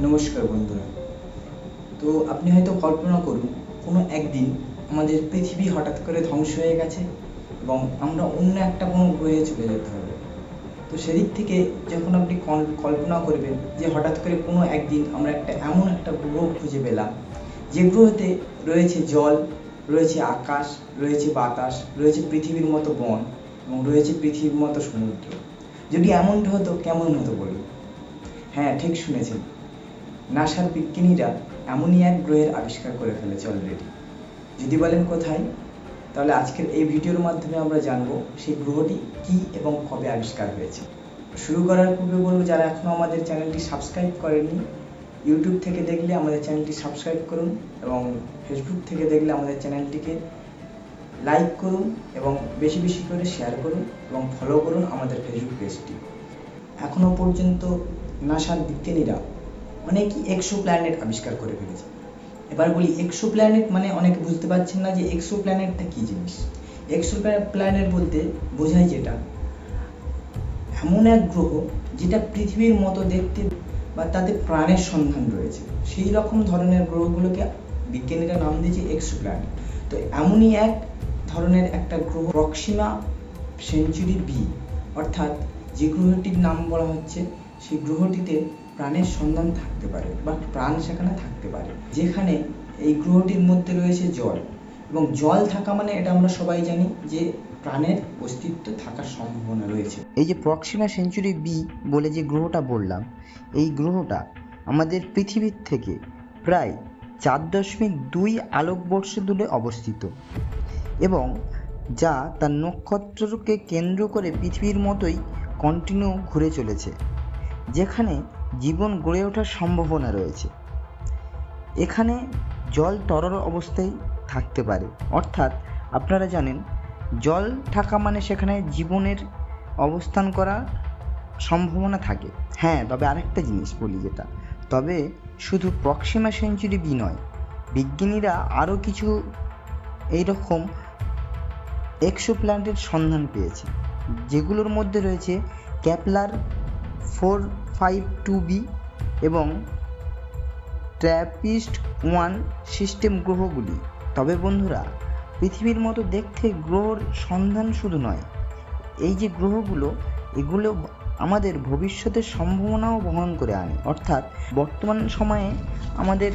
নমস্কার বন্ধুরা। তো আপনি হয়তো কল্পনা করুন, কোনো একদিন আমাদের পৃথিবী হঠাৎ করে ধ্বংস হয়ে গেছে এবং আমরা অন্য একটা কোনো গ্রহে চলে যেতে হবে। তো সেদিক থেকে যখন আপনি কল্পনা করবেন যে হঠাৎ করে কোনো একদিন আমরা এমন একটা গ্রহ খুঁজে পেলাম, যে গ্রহতে রয়েছে জল, রয়েছে আকাশ, রয়েছে বাতাস, রয়েছে পৃথিবীর মতো বন এবং রয়েছে পৃথিবীর মতো সমুদ্র। যদি এমনটা হতো কেমন হতো বলুন? হ্যাঁ, ঠিক শুনেছেন। নাসার বিজ্ঞানীরা এমনই এক গ্রহের আবিষ্কার করে ফেলেছে অলরেডি। যদি বলেন কোথায়, তাহলে আজকের এই ভিডিওর মাধ্যমে আমরা জানবো সেই গ্রহটি কী এবং কবে আবিষ্কার হয়েছে। শুরু করার পূর্বে বলবো, যারা এখনও আমাদের চ্যানেলটি সাবস্ক্রাইব করেননি, ইউটিউব থেকে দেখলে আমাদের চ্যানেলটি সাবস্ক্রাইব করুন এবং ফেসবুক থেকে দেখলে আমাদের চ্যানেলটিকে লাইক করুন এবং বেশি বেশি করে শেয়ার করুন এবং ফলো করুন আমাদের ফেসবুক পেজটি। এখনও পর্যন্ত নাসার বিজ্ঞানীরা অনেকই এক্সো প্ল্যানেট আবিষ্কার করে ফেলেছে। এবার বলি, এক্সো প্ল্যানেট মানে অনেকে বুঝতে পারছেন না যে এক্সো প্ল্যানেটটা কী জিনিস। এক্সো প্ল্যানেট বলতে বোঝায় যেটা এমন এক গ্রহ যেটা পৃথিবীর মতো দেখতে বা তাতে প্রাণের সন্ধান রয়েছে, সেই রকম ধরনের গ্রহগুলোকে বিজ্ঞানীরা নাম দিয়েছে এক্সো প্ল্যানেট। তো এমনই এক ধরনের একটা গ্রহ প্রক্সিমা সেঞ্চুরি বি, অর্থাৎ যে গ্রহটির নাম বলা হচ্ছে, সেই গ্রহটিতে প্রাণের সন্ধান থাকতে পারে বা প্রাণ সেখানে থাকতে পারে, যেখানে এই গ্রহটির মধ্যে রয়েছে জল, এবং জল থাকা মানে এটা আমরা সবাই জানি যে প্রাণের অস্তিত্ব থাকার সম্ভাবনা রয়েছে। এই যে প্রক্সিমা সেঞ্চুরি বি বলে যে গ্রহটা বললাম, এই গ্রহটা আমাদের পৃথিবীর থেকে প্রায় 4.2 আলোকবর্ষ দূরে অবস্থিত এবং যা তার নক্ষত্রকে কেন্দ্র করে পৃথিবীর মতোই কন্টিনিউ ঘুরে চলেছে, যেখানে জীবন গড়ে ওঠার সম্ভাবনা রয়েছে। এখানে জল তরল অবস্থায় থাকতে পারে, অর্থাৎ আপনারা জানেন জল থাকা মানে সেখানে জীবনের অবস্থান করার সম্ভাবনা থাকে। হ্যাঁ, তবে আরেকটা জিনিস বলি, যেটা তবে শুধু প্রক্সিমা সেঞ্চুরি বি নয়, বিজ্ঞানীরা আরও কিছু এইরকম এক্সো প্ল্যানেটের সন্ধান পেয়েছে, যেগুলোর মধ্যে রয়েছে কেপলার 452b এবং ট্র্যাপিস্ট-1 সিস্টেম গ্রহগুলি। তবে বন্ধুরা, পৃথিবীর মতো দেখতে গ্রহর সন্ধান শুধু নয়, এই যে গ্রহগুলো, এগুলো আমাদের ভবিষ্যতের সম্ভাবনাও বহন করে আনে। অর্থাৎ বর্তমান সময়ে আমাদের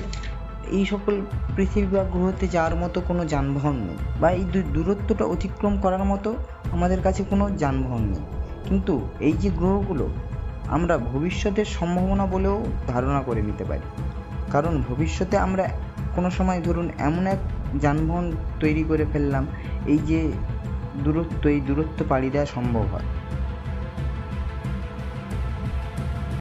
এই সকল পৃথিবী বা গ্রহতে যাওয়ার মতো কোনো যানবাহন নেই, বা এই দূরত্বটা অতিক্রম করার মতো আমাদের কাছে কোনো যানবাহন নেই, কিন্তু এই যে গ্রহগুলো আমরা ভবিষ্যতের সম্ভাবনা বলেও ধারণা করে নিতে পারি। কারণ ভবিষ্যতে আমরা কোনো সময় ধরুন এমন এক যানবাহন তৈরি করে ফেললাম, এই যে দূরত্ব পাড়ি দেওয়া সম্ভব হয়।